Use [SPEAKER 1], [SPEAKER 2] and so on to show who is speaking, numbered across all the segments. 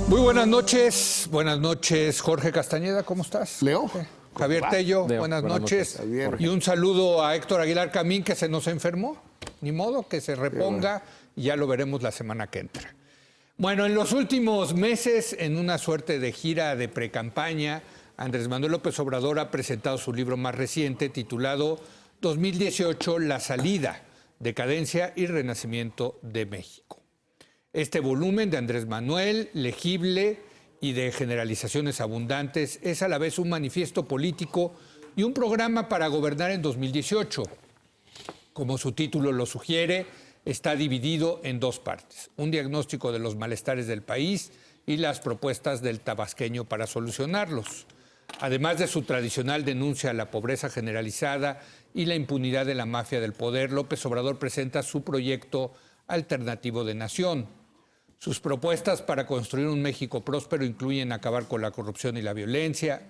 [SPEAKER 1] Muy buenas noches, Jorge Castañeda, ¿cómo estás?
[SPEAKER 2] Leo.
[SPEAKER 1] Javier Tello,
[SPEAKER 3] Leo,
[SPEAKER 1] buenas noches.
[SPEAKER 2] Javier.
[SPEAKER 1] Y un saludo a Héctor Aguilar Camín, que se nos enfermó. Ni modo, que se reponga y ya lo veremos la semana que entra. Bueno, en los últimos meses, en una suerte de gira de precampaña, Andrés Manuel López Obrador ha presentado su libro más reciente, titulado 2018, La salida, decadencia y renacimiento de México. Este volumen de Andrés Manuel, legible y de generalizaciones abundantes, es a la vez un manifiesto político y un programa para gobernar en 2018. Como su título lo sugiere, está dividido en dos partes: un diagnóstico de los malestares del país y las propuestas del tabasqueño para solucionarlos. Además de su tradicional denuncia a la pobreza generalizada y la impunidad de la mafia del poder, López Obrador presenta su proyecto alternativo de nación. Sus propuestas para construir un México próspero incluyen acabar con la corrupción y la violencia,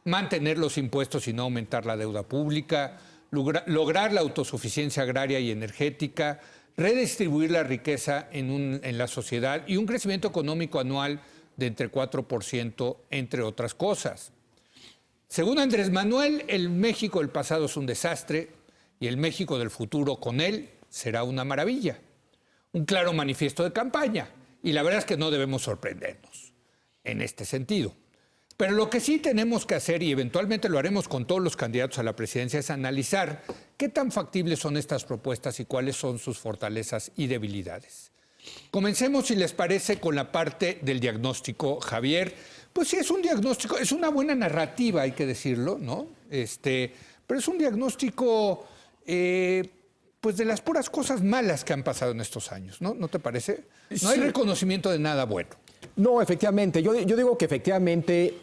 [SPEAKER 1] mantener los impuestos y no aumentar la deuda pública, lograr la autosuficiencia agraria y energética, redistribuir la riqueza en la sociedad y un crecimiento económico anual de entre 4%, entre otras cosas. Según Andrés Manuel, el México del pasado es un desastre y el México del futuro con él será una maravilla. Un claro manifiesto de campaña. Y la verdad es que no debemos sorprendernos en este sentido. Pero lo que sí tenemos que hacer, y eventualmente lo haremos con todos los candidatos a la presidencia, es analizar qué tan factibles son estas propuestas y cuáles son sus fortalezas y debilidades. Comencemos, si les parece, con la parte del diagnóstico, Javier. Pues sí, es un diagnóstico, es una buena narrativa, hay que decirlo, ¿no? Pero es un diagnóstico pues de las puras cosas malas que han pasado en estos años, ¿no? ¿No te parece? No hay reconocimiento de nada bueno.
[SPEAKER 3] No, efectivamente. Yo digo que efectivamente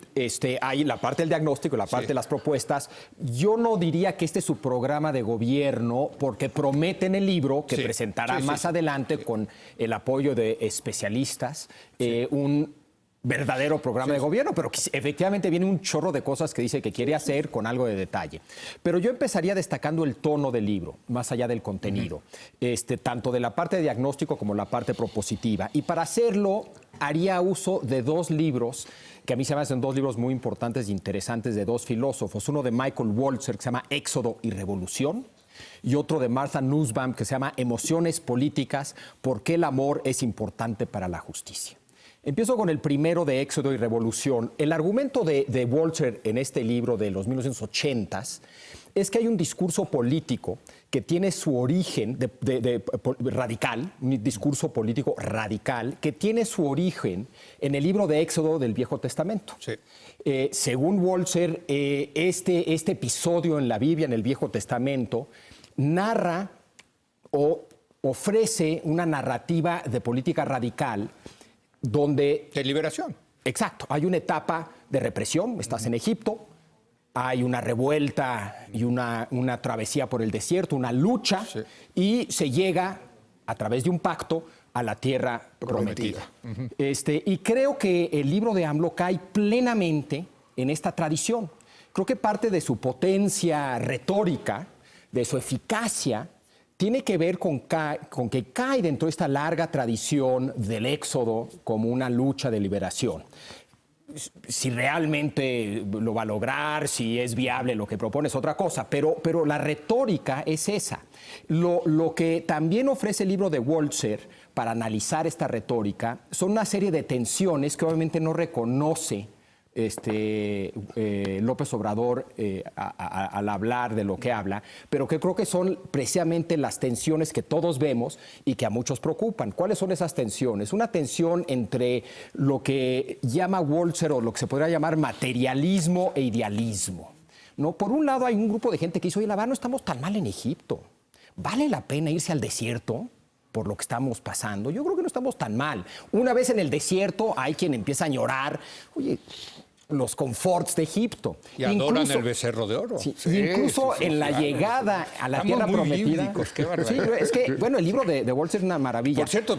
[SPEAKER 3] hay la parte del diagnóstico, la parte de las propuestas. Yo no diría que este es su programa de gobierno, porque promete en el libro que presentará más adelante con el apoyo de especialistas un verdadero programa de gobierno, pero efectivamente viene un chorro de cosas que dice que quiere hacer con algo de detalle. Pero yo empezaría destacando el tono del libro, más allá del contenido, tanto de la parte de diagnóstico como la parte propositiva. Y para hacerlo, haría uso de dos libros que a mí se me hacen dos libros muy importantes e interesantes de dos filósofos. Uno de Michael Walzer, que se llama Éxodo y Revolución, y otro de Martha Nussbaum, que se llama Emociones políticas, ¿por qué el amor es importante para la justicia? Empiezo con el primero, de Éxodo y Revolución. El argumento de Walzer en este libro de los 1980s es que hay un discurso político que tiene su origen radical, un discurso político radical, que tiene su origen en el libro de Éxodo del Viejo Testamento. Sí. Según Walzer, este episodio en la Biblia, en el Viejo Testamento, narra o ofrece una narrativa de política radical donde...
[SPEAKER 1] De liberación.
[SPEAKER 3] Exacto. Hay una etapa de represión. Estás en Egipto, hay una revuelta y una travesía por el desierto, una lucha, y se llega, a través de un pacto, a la tierra prometida. Y creo que el libro de AMLO cae plenamente en esta tradición. Creo que parte de su potencia retórica, de su eficacia, tiene que ver con que cae dentro de esta larga tradición del éxodo como una lucha de liberación. Si realmente lo va a lograr, si es viable lo que propone es otra cosa, pero la retórica es esa. Lo que también ofrece el libro de Walzer para analizar esta retórica son una serie de tensiones que obviamente no reconoce López Obrador al hablar de lo que habla, pero que creo que son precisamente las tensiones que todos vemos y que a muchos preocupan. ¿Cuáles son esas tensiones? Una tensión entre lo que llama Walzer, o lo que se podría llamar materialismo e idealismo, ¿no? Por un lado hay un grupo de gente que dice, oye, la verdad no estamos tan mal en Egipto, ¿vale la pena irse al desierto por lo que estamos pasando? Yo creo que no estamos tan mal. Una vez en el desierto hay quien empieza a llorar, oye, los conforts de Egipto.
[SPEAKER 1] Y adoran el becerro de oro.
[SPEAKER 3] Sí, incluso en la llegada a la tierra prometida.
[SPEAKER 1] Bíblicos, qué barbaridad.
[SPEAKER 3] Sí, es que, bueno, el libro de Waltzer es una maravilla.
[SPEAKER 1] Por cierto,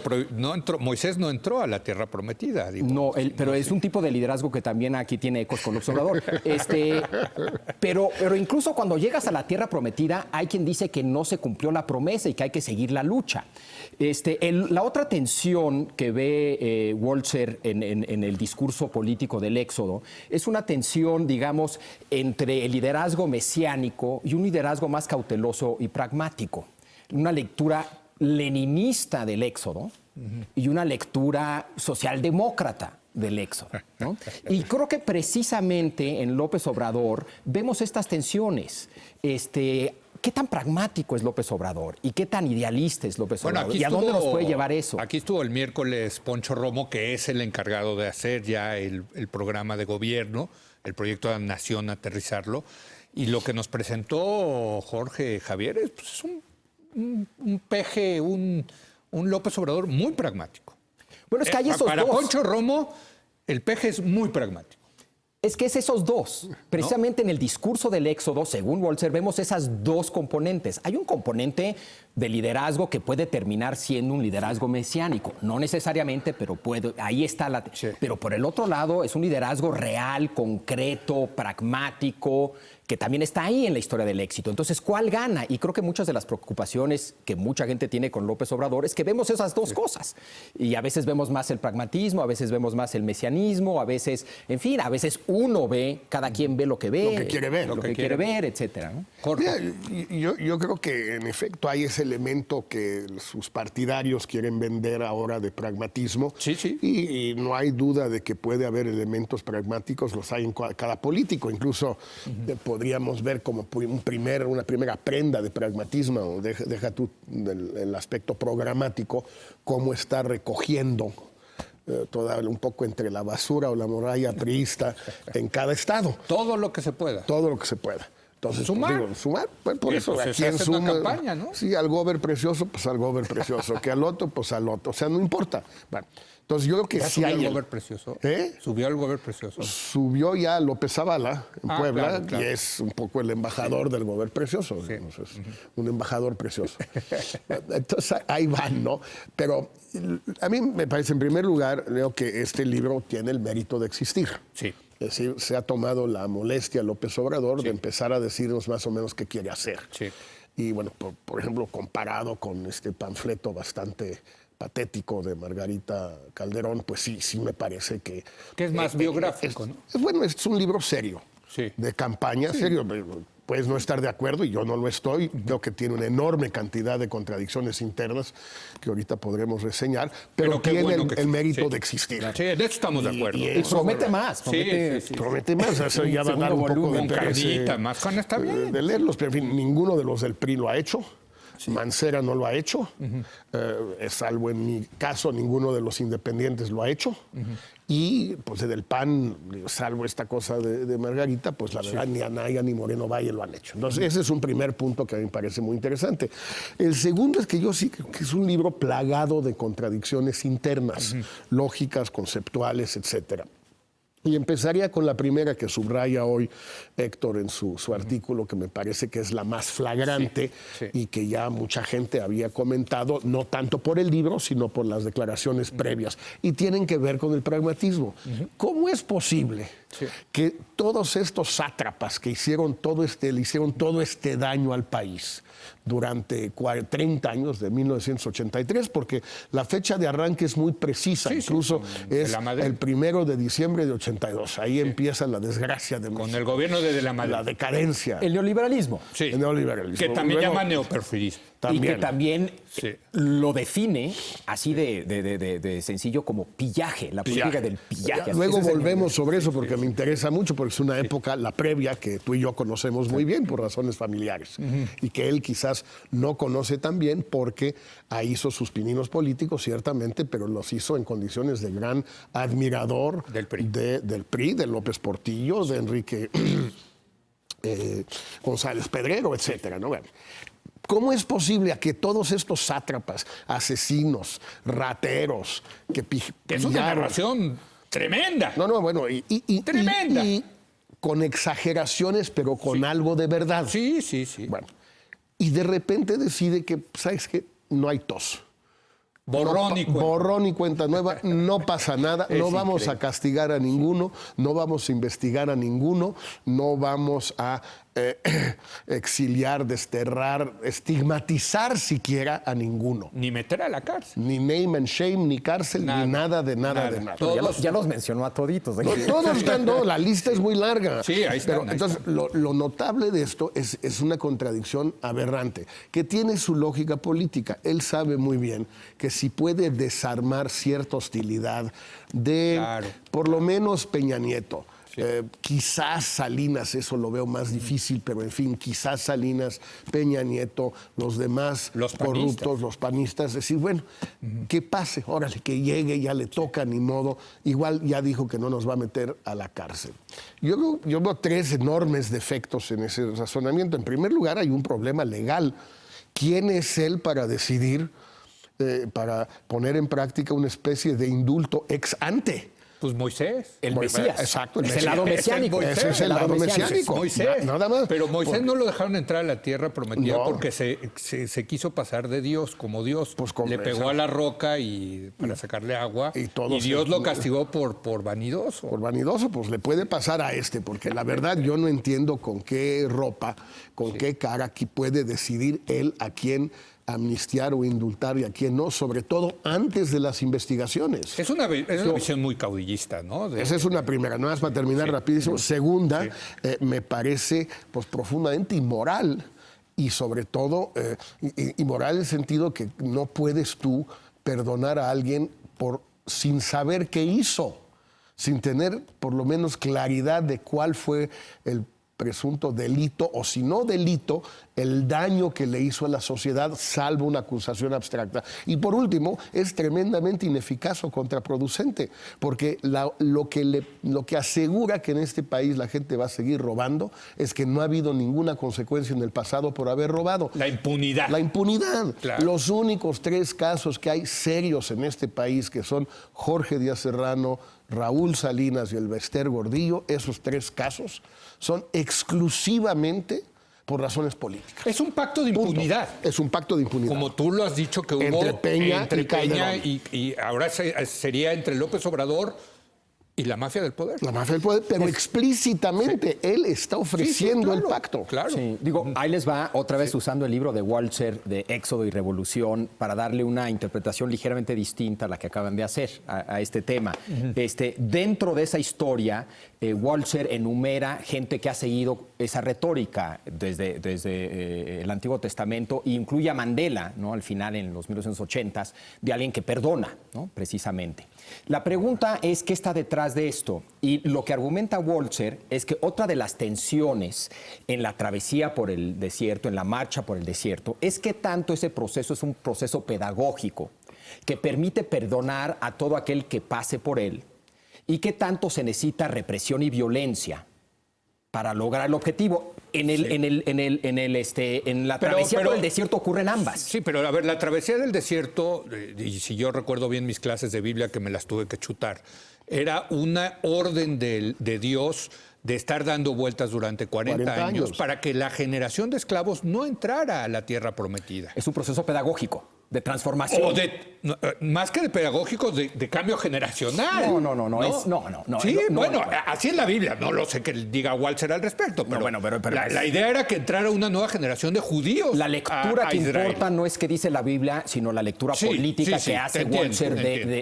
[SPEAKER 1] Moisés no entró a la tierra prometida. Digo.
[SPEAKER 3] No, pero es un tipo de liderazgo que también aquí tiene ecos con López Obrador. Pero incluso cuando llegas a la tierra prometida, hay quien dice que no se cumplió la promesa y que hay que seguir la lucha. La otra tensión que ve Waltzer en el discurso político del Éxodo es una tensión, digamos, entre el liderazgo mesiánico y un liderazgo más cauteloso y pragmático. Una lectura leninista del Éxodo y una lectura socialdemócrata del Éxodo, ¿no? Y creo que precisamente en López Obrador vemos estas tensiones. ¿Qué tan pragmático es López Obrador y qué tan idealista es López Obrador? ¿Y a dónde nos puede llevar eso?
[SPEAKER 1] Aquí estuvo el miércoles Poncho Romo, que es el encargado de hacer ya el programa de gobierno, el proyecto de Nación, aterrizarlo. Y lo que nos presentó Jorge Javier es un peje, un López Obrador muy pragmático.
[SPEAKER 3] Bueno, es que hay esos
[SPEAKER 1] para
[SPEAKER 3] dos.
[SPEAKER 1] Poncho Romo, el peje es muy pragmático.
[SPEAKER 3] Es que es esos dos. Precisamente en el discurso del Éxodo, según Waltzer, vemos esas dos componentes. Hay un componente de liderazgo que puede terminar siendo un liderazgo mesiánico. No necesariamente, pero puede. Ahí está la... Sí. Pero por el otro lado, es un liderazgo real, concreto, pragmático, que también está ahí en la historia del éxito. Entonces, ¿cuál gana? Y creo que muchas de las preocupaciones que mucha gente tiene con López Obrador es que vemos esas dos cosas. Y a veces vemos más el pragmatismo, a veces vemos más el mesianismo, a veces, en fin, a veces uno ve, cada quien ve lo que ve.
[SPEAKER 2] Lo que quiere ver.
[SPEAKER 3] Lo que quiere ver, etcétera, ¿no?
[SPEAKER 2] Mira, yo creo que en efecto hay ese elemento que sus partidarios quieren vender ahora de pragmatismo.
[SPEAKER 1] Sí, sí.
[SPEAKER 2] Y no hay duda de que puede haber elementos pragmáticos, los hay en cada político. Incluso podríamos ver como una primera prenda de pragmatismo, deja tú el aspecto programático, cómo está recogiendo un poco entre la basura o la muralla priista en cada estado.
[SPEAKER 1] Todo lo que se pueda.
[SPEAKER 2] Todo lo que se pueda. Entonces, sumar, pues por eso
[SPEAKER 1] pues
[SPEAKER 2] aquí
[SPEAKER 1] se hace una campaña, ¿no?
[SPEAKER 2] Sí, al gober precioso, pues al gober precioso, que al otro, pues al otro. O sea, no importa. Bueno, entonces yo creo que sí hay...
[SPEAKER 1] ¿Subió el gober precioso?
[SPEAKER 2] ¿Eh?
[SPEAKER 1] ¿Subió el gober precioso?
[SPEAKER 2] Subió ya López Zavala en Puebla,
[SPEAKER 1] claro, claro.
[SPEAKER 2] Y es un poco el embajador del gober precioso. Sí. Entonces, un embajador precioso. Entonces ahí van, ¿no? Pero a mí me parece, en primer lugar, creo que este libro tiene el mérito de existir.
[SPEAKER 1] Sí.
[SPEAKER 2] Es decir, se ha tomado la molestia López Obrador de empezar a decirnos más o menos qué quiere hacer.
[SPEAKER 1] Sí.
[SPEAKER 2] Y bueno, por ejemplo, comparado con este panfleto bastante patético de Margarita Calderón, pues sí me parece que...
[SPEAKER 1] Que es más biográfico, ¿no?
[SPEAKER 2] Bueno, es un libro serio,
[SPEAKER 1] sí.
[SPEAKER 2] De campaña, serio. Puedes no estar de acuerdo, y yo no lo estoy. Creo que tiene una enorme cantidad de contradicciones internas que ahorita podremos reseñar, pero tiene el mérito de existir.
[SPEAKER 1] Sí, de hecho estamos de acuerdo.
[SPEAKER 3] Y promete más.
[SPEAKER 2] Promete más. Eso ya va a dar un poco de
[SPEAKER 1] carnita, más con está bien.
[SPEAKER 2] De leerlos, pero en fin, ninguno de los del PRI lo ha hecho. Sí. Mancera no lo ha hecho, salvo en mi caso, ninguno de los independientes lo ha hecho. Y pues del PAN, salvo esta cosa de Margarita, pues la verdad ni Anaya ni Moreno Valle lo han hecho. Entonces ese es un primer punto que a mí me parece muy interesante. El segundo es que yo sí creo que es un libro plagado de contradicciones internas, lógicas, conceptuales, etcétera. Y empezaría con la primera que subraya hoy Héctor en su artículo, que me parece que es la más flagrante y que ya mucha gente había comentado, no tanto por el libro, sino por las declaraciones previas. Y tienen que ver con el pragmatismo. ¿Cómo es posible que todos estos sátrapas que le hicieron todo este daño al país durante 30 años, de 1983, porque la fecha de arranque es muy precisa, incluso es el 1 de diciembre de 82. Ahí empieza la desgracia de México.
[SPEAKER 1] Con el gobierno de la Madrid.
[SPEAKER 2] La decadencia.
[SPEAKER 3] El neoliberalismo.
[SPEAKER 1] Sí.
[SPEAKER 2] El neoliberalismo.
[SPEAKER 1] Que también llama neoperfilismo.
[SPEAKER 3] Y que también lo define así de sencillo como pillaje, la política del pillaje.
[SPEAKER 2] Luego volvemos sobre eso porque me interesa mucho, porque es una época, la previa, que tú y yo conocemos muy bien por razones familiares y que él quizás no conoce tan bien porque ahí hizo sus pininos políticos, ciertamente, pero los hizo en condiciones de gran admirador
[SPEAKER 1] del PRI,
[SPEAKER 2] de López Portillo, de Enrique González Pedrero, etcétera, ¿no? Bueno, ¿cómo es posible que todos estos sátrapas, asesinos, rateros, que
[SPEAKER 1] es una narración tremenda.
[SPEAKER 2] No, bueno,
[SPEAKER 1] Tremenda.
[SPEAKER 2] y con exageraciones, pero con algo de verdad.
[SPEAKER 1] Sí.
[SPEAKER 2] Bueno, y de repente decide que, ¿sabes qué? No hay tos.
[SPEAKER 1] Borrón y cuenta
[SPEAKER 2] nueva, no pasa nada, no vamos a castigar a ninguno, no vamos a investigar a ninguno, no vamos a exiliar, desterrar, estigmatizar siquiera a ninguno.
[SPEAKER 1] Ni meter a la cárcel.
[SPEAKER 2] Ni name and shame, ni cárcel, ni nada de nada.
[SPEAKER 3] Ya los mencionó a toditos.
[SPEAKER 2] Todos están, la lista es muy larga.
[SPEAKER 1] Sí, ahí están.
[SPEAKER 2] Entonces, lo notable de esto es una contradicción aberrante, que tiene su lógica política. Él sabe muy bien que si puede desarmar cierta hostilidad de, por lo menos, Peña Nieto, quizás Salinas, eso lo veo más difícil, pero en fin, quizás Salinas, Peña Nieto, los demás corruptos, los panistas, decir, bueno, que pase, órale, que llegue, ya le toca, ni modo, igual ya dijo que no nos va a meter a la cárcel. Yo veo tres enormes defectos en ese razonamiento. En primer lugar, hay un problema legal. ¿Quién es él para decidir, para poner en práctica una especie de indulto ex ante?
[SPEAKER 1] Pues Moisés.
[SPEAKER 3] El Mesías.
[SPEAKER 2] Exacto.
[SPEAKER 3] Es el lado mesiánico.
[SPEAKER 2] Ese es el lado mesiánico.
[SPEAKER 1] Moisés.
[SPEAKER 2] Nada más.
[SPEAKER 1] Pero Moisés no lo dejaron entrar a la tierra prometida porque se quiso pasar de Dios, como Dios.
[SPEAKER 2] Pues
[SPEAKER 1] le pegó a la roca para sacarle agua. Y Dios lo castigó por vanidoso.
[SPEAKER 2] Por vanidoso, pues le puede pasar a porque la verdad yo no entiendo con qué ropa, con qué cara aquí puede decidir él a quién amnistiar o indultar y a quién no, sobre todo antes de las investigaciones.
[SPEAKER 1] Es una visión muy caudillista, ¿no?
[SPEAKER 2] Esa es una primera, nada más para terminar rapidísimo. Segunda, me parece pues profundamente inmoral y sobre todo inmoral en el sentido que no puedes tú perdonar a alguien sin saber qué hizo, sin tener por lo menos claridad de cuál fue el presunto delito, o si no delito, el daño que le hizo a la sociedad, salvo una acusación abstracta. Y por último, es tremendamente ineficaz o contraproducente, porque lo que asegura que en este país la gente va a seguir robando es que no ha habido ninguna consecuencia en el pasado por haber robado.
[SPEAKER 1] La impunidad.
[SPEAKER 2] La impunidad.
[SPEAKER 1] Claro.
[SPEAKER 2] Los únicos 3 casos que hay serios en este país, que son Jorge Díaz Serrano, Raúl Salinas y el Bester Gordillo, esos 3 casos son exclusivamente por razones políticas.
[SPEAKER 1] Es un pacto de impunidad.
[SPEAKER 2] Es un pacto de impunidad.
[SPEAKER 1] Como tú lo has dicho que hubo
[SPEAKER 2] entre Peña
[SPEAKER 1] y ahora sería entre López Obrador y la mafia del poder.
[SPEAKER 2] La mafia del poder, pero explícitamente él está ofreciendo el pacto.
[SPEAKER 1] Claro.
[SPEAKER 3] Sí, digo, ahí les va otra vez usando el libro de Walzer de Éxodo y Revolución para darle una interpretación ligeramente distinta a la que acaban de hacer a este tema. Dentro de esa historia, Walzer enumera gente que ha seguido esa retórica desde el Antiguo Testamento e incluye a Mandela, ¿no? Al final, en los 1980s, de alguien que perdona, ¿no? Precisamente. La pregunta es qué está detrás de esto. Y lo que argumenta Walzer es que otra de las tensiones en la travesía por el desierto, en la marcha por el desierto, es que tanto ese proceso es un proceso pedagógico que permite perdonar a todo aquel que pase por él y que tanto se necesita represión y violencia para lograr el objetivo. En la travesía por el desierto ocurren ambas.
[SPEAKER 1] Sí, pero a ver, la travesía del desierto, y si yo recuerdo bien mis clases de Biblia que me las tuve que chutar, era una orden de Dios de estar dando vueltas durante 40 años para que la generación de esclavos no entrara a la tierra prometida.
[SPEAKER 3] Es un proceso pedagógico, de transformación.
[SPEAKER 1] Más que de pedagógico, de cambio generacional.
[SPEAKER 3] No.
[SPEAKER 1] Sí, así es la Biblia. No lo sé que diga Walzer al respecto, pero, la idea era que entrara una nueva generación de judíos.
[SPEAKER 3] La lectura que importa no es que dice la Biblia, sino la lectura política que hace Walzer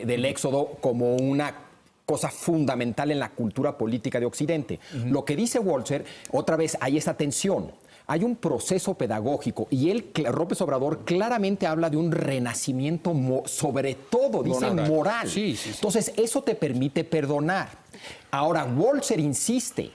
[SPEAKER 3] del Éxodo como una cosa fundamental en la cultura política de Occidente. Lo que dice Walzer, otra vez, hay esa tensión. Hay un proceso pedagógico y López Obrador claramente habla de un renacimiento, sobre todo, dice, moral.
[SPEAKER 1] Sí.
[SPEAKER 3] Entonces, eso te permite perdonar. Ahora, Walzer insiste,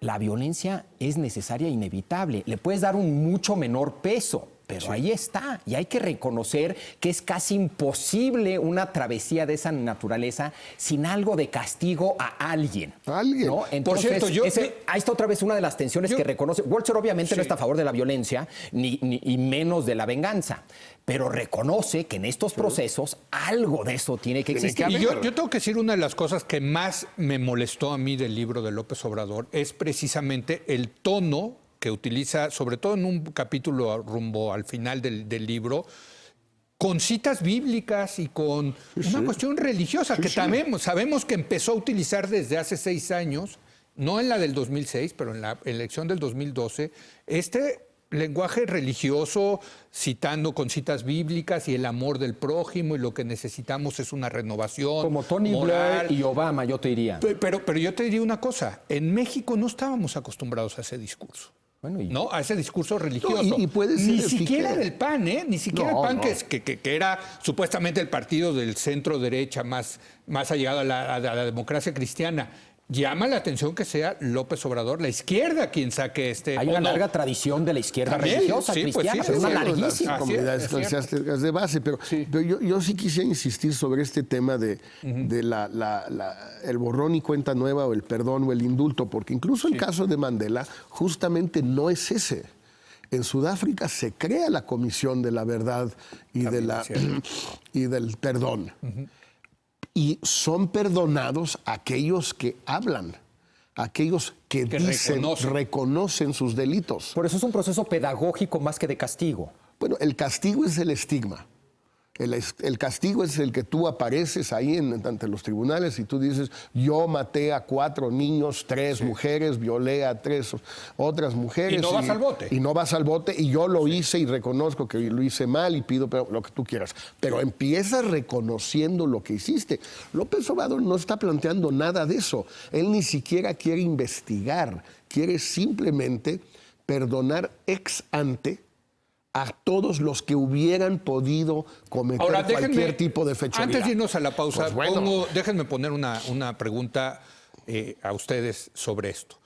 [SPEAKER 3] la violencia es necesaria e inevitable. Le puedes dar un mucho menor peso. pero ahí está. Y hay que reconocer que es casi imposible una travesía de esa naturaleza sin algo de castigo a alguien. ¿No? Entonces,
[SPEAKER 1] por cierto,
[SPEAKER 3] ahí está otra vez una de las tensiones que reconoce. Walzer obviamente no está a favor de la violencia, y menos de la venganza, pero reconoce que en estos procesos algo de eso tiene que existir.
[SPEAKER 1] Y yo tengo que decir, una de las cosas que más me molestó a mí del libro de López Obrador es precisamente el tono que utiliza, sobre todo en un capítulo rumbo al final del libro, con citas bíblicas y con una cuestión religiosa, que también sabemos que empezó a utilizar desde hace 6 años, no en la del 2006, pero en la elección del 2012, este lenguaje religioso, citando con citas bíblicas y el amor del prójimo, y lo que necesitamos es una renovación.
[SPEAKER 3] Como Tony
[SPEAKER 1] moral.
[SPEAKER 3] Blair y Obama, yo te diría.
[SPEAKER 1] Pero yo te diría una cosa, en México no estábamos acostumbrados a ese discurso.
[SPEAKER 3] Bueno,
[SPEAKER 1] ¿no? A ese discurso religioso.
[SPEAKER 2] No, y puede ser
[SPEAKER 1] ni siquiera del PAN, ¿eh? Ni siquiera el PAN, que era supuestamente el partido del centro derecha más allegado a la democracia cristiana. Llama la atención que sea López Obrador, la izquierda, quien saque este...
[SPEAKER 3] Hay una larga tradición de la izquierda
[SPEAKER 1] También,
[SPEAKER 3] religiosa
[SPEAKER 1] sí, pues
[SPEAKER 3] cristiana,
[SPEAKER 1] sí,
[SPEAKER 3] pero
[SPEAKER 1] es
[SPEAKER 3] una
[SPEAKER 1] cierto,
[SPEAKER 3] larguísima.
[SPEAKER 2] Las comunidades eclesiásticas de base, pero yo sí quisiera insistir sobre este tema de el borrón y cuenta nueva, o el perdón o el indulto, porque incluso el caso de Mandela justamente no es ese. En Sudáfrica se crea la Comisión de la Verdad y, y del Perdón. Y son perdonados aquellos que hablan, aquellos que dicen, reconocen sus delitos.
[SPEAKER 3] Por eso es un proceso pedagógico más que de castigo.
[SPEAKER 2] Bueno, el castigo es el estigma. El castigo es el que tú apareces ahí ante los tribunales y tú dices, yo maté a 4 niños, 3 mujeres, violé a 3 otras mujeres.
[SPEAKER 1] Y no vas al bote.
[SPEAKER 2] Y no vas al bote, y yo lo hice y reconozco que lo hice mal y pido lo que tú quieras. Pero empiezas reconociendo lo que hiciste. López Obrador no está planteando nada de eso. Él ni siquiera quiere investigar, quiere simplemente perdonar ex ante a todos los que hubieran podido cometer cualquier tipo de fechoría.
[SPEAKER 1] Antes de irnos a la pausa,
[SPEAKER 2] Pues bueno.
[SPEAKER 1] déjenme poner una pregunta a ustedes sobre esto.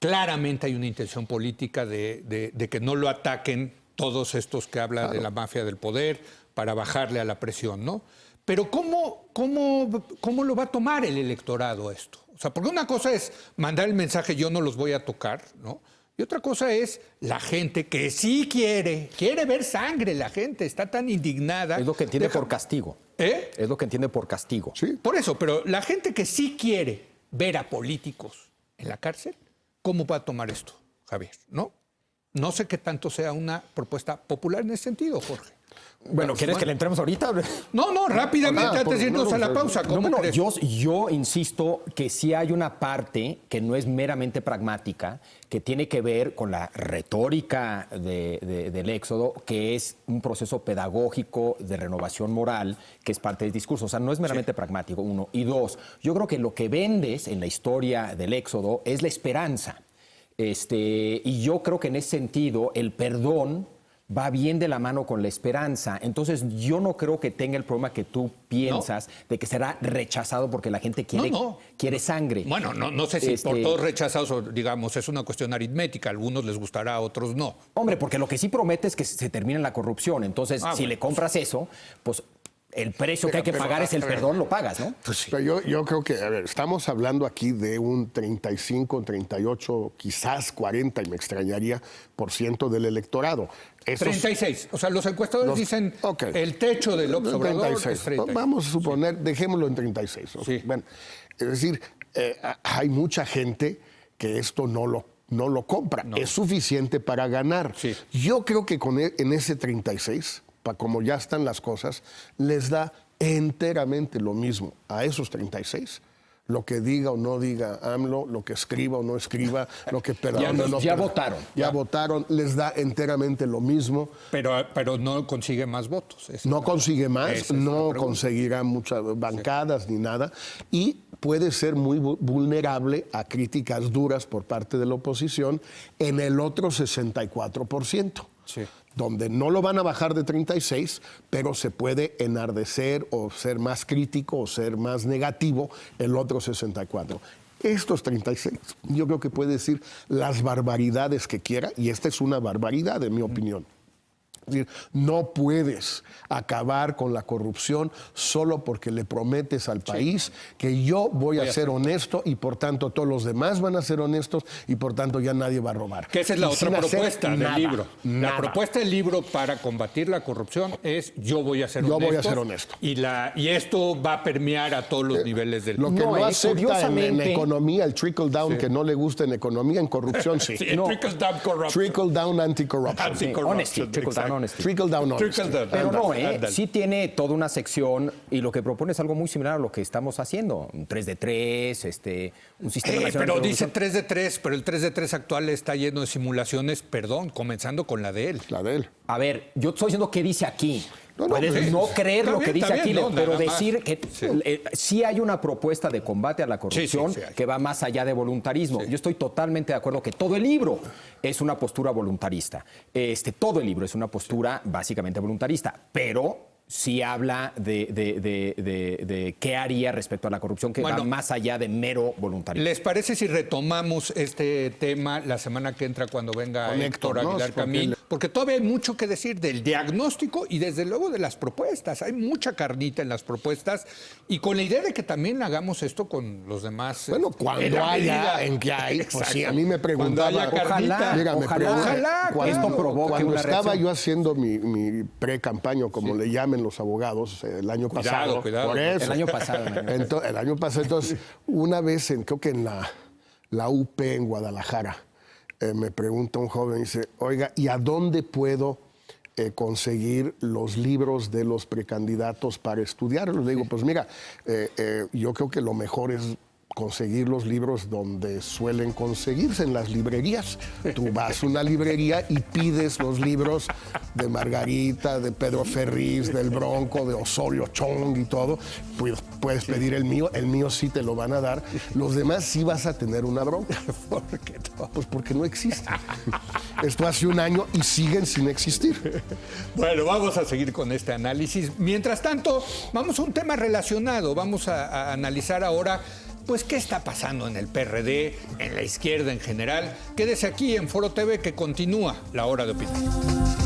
[SPEAKER 1] Claramente hay una intención política de que no lo ataquen todos estos que hablan de la mafia del poder para bajarle a la presión, ¿no? Pero ¿cómo lo va a tomar el electorado esto? O sea, porque una cosa es mandar el mensaje, yo no los voy a tocar, ¿no? Y otra cosa es la gente que sí quiere ver sangre, la gente está tan indignada.
[SPEAKER 3] Es lo que entiende por castigo. Es lo que entiende por castigo.
[SPEAKER 2] Sí.
[SPEAKER 1] Por eso, pero la gente que sí quiere ver a políticos en la cárcel, ¿cómo va a tomar esto, Javier? No sé qué tanto sea una propuesta popular en ese sentido, Jorge.
[SPEAKER 3] Bueno, ¿quieres que le entremos ahorita?
[SPEAKER 1] No, rápidamente, antes de irnos a la pausa. ¿Cómo crees?
[SPEAKER 3] Yo insisto que sí hay una parte que no es meramente pragmática, que tiene que ver con la retórica del Éxodo, que es un proceso pedagógico de renovación moral, que es parte del discurso. O sea, no es meramente pragmático, 1. Y 2, yo creo que lo que vendes en la historia del Éxodo es la esperanza. Y yo creo que en ese sentido el perdón va bien de la mano con la esperanza. Entonces, yo no creo que tenga el problema que tú piensas de que será rechazado porque la gente quiere sangre.
[SPEAKER 1] Bueno, no sé si por todos rechazados, digamos, es una cuestión aritmética. A algunos les gustará, a otros no.
[SPEAKER 3] Hombre, porque lo que sí promete es que se termine la corrupción. Entonces, si le compras eso, pues el precio que hay que pagar es el perdón, lo pagas, ¿no?
[SPEAKER 2] Pues sí. Pero yo creo que, a ver, estamos hablando aquí de un 35, 38, quizás 40, y me extrañaría, % del electorado.
[SPEAKER 1] 36. O sea, los encuestadores dicen el techo del López Obrador
[SPEAKER 2] 36.
[SPEAKER 1] es 36.
[SPEAKER 2] Vamos a suponer, dejémoslo en 36.
[SPEAKER 1] Sí.
[SPEAKER 2] Bueno, es decir, hay mucha gente que esto no lo compra. Es suficiente para ganar.
[SPEAKER 1] Sí.
[SPEAKER 2] Yo creo que en ese 36, como ya están las cosas, les da enteramente lo mismo a esos 36. Lo que diga o no diga AMLO, lo que escriba o no escriba, lo que perdone o no.
[SPEAKER 3] Ya votaron.
[SPEAKER 2] Ya votaron, les da enteramente lo mismo.
[SPEAKER 1] Pero no consigue más votos.
[SPEAKER 2] No consigue más, no conseguirá muchas bancadas ni nada, y puede ser muy vulnerable a críticas duras por parte de la oposición en el otro 64%.
[SPEAKER 1] Sí.
[SPEAKER 2] Donde no lo van a bajar de 36, pero se puede enardecer o ser más crítico o ser más negativo el otro 64. Estos 36, yo creo que puede decir las barbaridades que quiera, y esta es una barbaridad en mi opinión. Es decir, no puedes acabar con la corrupción solo porque le prometes al país que yo voy a ser honesto y por tanto todos los demás van a ser honestos y por tanto ya nadie va a robar.
[SPEAKER 1] Que esa es la
[SPEAKER 2] Y
[SPEAKER 1] otra
[SPEAKER 2] sin hacer
[SPEAKER 1] propuesta del
[SPEAKER 2] nada,
[SPEAKER 1] libro. La
[SPEAKER 2] nada.
[SPEAKER 1] propuesta del libro para combatir la corrupción es yo voy a ser
[SPEAKER 2] Yo
[SPEAKER 1] honesto.
[SPEAKER 2] voy a ser honesto.
[SPEAKER 1] Y esto va a permear a todos los niveles del...
[SPEAKER 2] Lo que
[SPEAKER 3] No,
[SPEAKER 2] no acepta en
[SPEAKER 3] curiosamente-
[SPEAKER 2] economía, el trickle down, que no le gusta en economía, en corrupción sí.
[SPEAKER 1] Sí, el trickle down corruption.
[SPEAKER 2] Trickle down anti-corruption.
[SPEAKER 1] Anti-corruption,
[SPEAKER 3] Honesty, trickle down
[SPEAKER 1] exacto.
[SPEAKER 3] honesty.
[SPEAKER 2] Trickle down honesty.
[SPEAKER 1] Trickle down.
[SPEAKER 3] Pero no,
[SPEAKER 1] Ándale.
[SPEAKER 3] sí tiene toda una sección y lo que propone es algo muy similar a lo que estamos haciendo. Un 3 de 3, un sistema nacional
[SPEAKER 1] Pero
[SPEAKER 3] de
[SPEAKER 1] dice
[SPEAKER 3] resolución.
[SPEAKER 1] 3 de 3, pero el 3 de 3 actual está lleno de simulaciones, perdón, comenzando con la de él.
[SPEAKER 2] La de él.
[SPEAKER 3] A ver, yo estoy diciendo qué dice aquí.
[SPEAKER 2] No,
[SPEAKER 3] Puedes
[SPEAKER 2] pues,
[SPEAKER 3] no creer
[SPEAKER 1] está
[SPEAKER 3] lo que
[SPEAKER 1] bien,
[SPEAKER 3] dice
[SPEAKER 1] está
[SPEAKER 3] aquí,
[SPEAKER 1] bien, no,
[SPEAKER 3] pero
[SPEAKER 1] nada más.
[SPEAKER 3] decir que sí hay una propuesta de combate a la corrupción
[SPEAKER 1] sí hay.
[SPEAKER 3] que va más allá de voluntarismo. Yo estoy totalmente de acuerdo que todo el libro es una postura voluntarista. Todo el libro es una postura básicamente voluntarista, pero sí habla de qué haría respecto a la corrupción que va
[SPEAKER 1] Bueno,
[SPEAKER 3] más allá de mero voluntarismo.
[SPEAKER 1] ¿Les parece si retomamos este tema la semana que entra cuando venga
[SPEAKER 2] Con
[SPEAKER 1] Héctor
[SPEAKER 2] Héctor, ¿no?
[SPEAKER 1] Aguilar
[SPEAKER 2] Sí, porque
[SPEAKER 1] Camín?
[SPEAKER 2] él-
[SPEAKER 1] Porque todavía hay mucho que decir del diagnóstico y desde luego de las propuestas. Hay mucha carnita en las propuestas y con la idea de que también hagamos esto con los demás.
[SPEAKER 2] Bueno,
[SPEAKER 1] en
[SPEAKER 2] cuando
[SPEAKER 1] la
[SPEAKER 2] haya,
[SPEAKER 1] medida-
[SPEAKER 2] en que hay, pues
[SPEAKER 1] Exacto.
[SPEAKER 2] sí, a mí me preguntaba.
[SPEAKER 1] Cuando haya carnita.
[SPEAKER 3] Ojalá,
[SPEAKER 2] Mira, me
[SPEAKER 3] ojalá,
[SPEAKER 2] pregunta-
[SPEAKER 1] ojalá,
[SPEAKER 2] cuando,
[SPEAKER 3] esto provoque
[SPEAKER 2] cuando
[SPEAKER 3] una
[SPEAKER 2] estaba
[SPEAKER 3] reacción.
[SPEAKER 2] yo haciendo mi pre-campaña, como le llamen los abogados, el año pasado.
[SPEAKER 1] Cuidado.
[SPEAKER 2] Por eso.
[SPEAKER 3] El año pasado.
[SPEAKER 2] El año pasado, entonces, una vez, creo que en la UP en Guadalajara, me pregunta un joven, dice, oiga, ¿y a dónde puedo conseguir los libros de los precandidatos para estudiarlos? Le digo, pues mira, yo creo que lo mejor es conseguir los libros donde suelen conseguirse, en las librerías. Tú vas a una librería y pides los libros de Margarita, de Pedro Ferriz, del Bronco, de Osorio Chong y todo. Puedes pedir el mío sí te lo van a dar. Los demás sí vas a tener una bronca.
[SPEAKER 1] ¿Por qué no?
[SPEAKER 2] Pues porque no existe. Esto hace un año y siguen sin existir.
[SPEAKER 1] Bueno, vamos a seguir con este análisis. Mientras tanto, vamos a un tema relacionado. Vamos a analizar ahora, pues, qué está pasando en el PRD, en la izquierda en general. Quédese aquí en Foro TV que continúa la hora de opinión.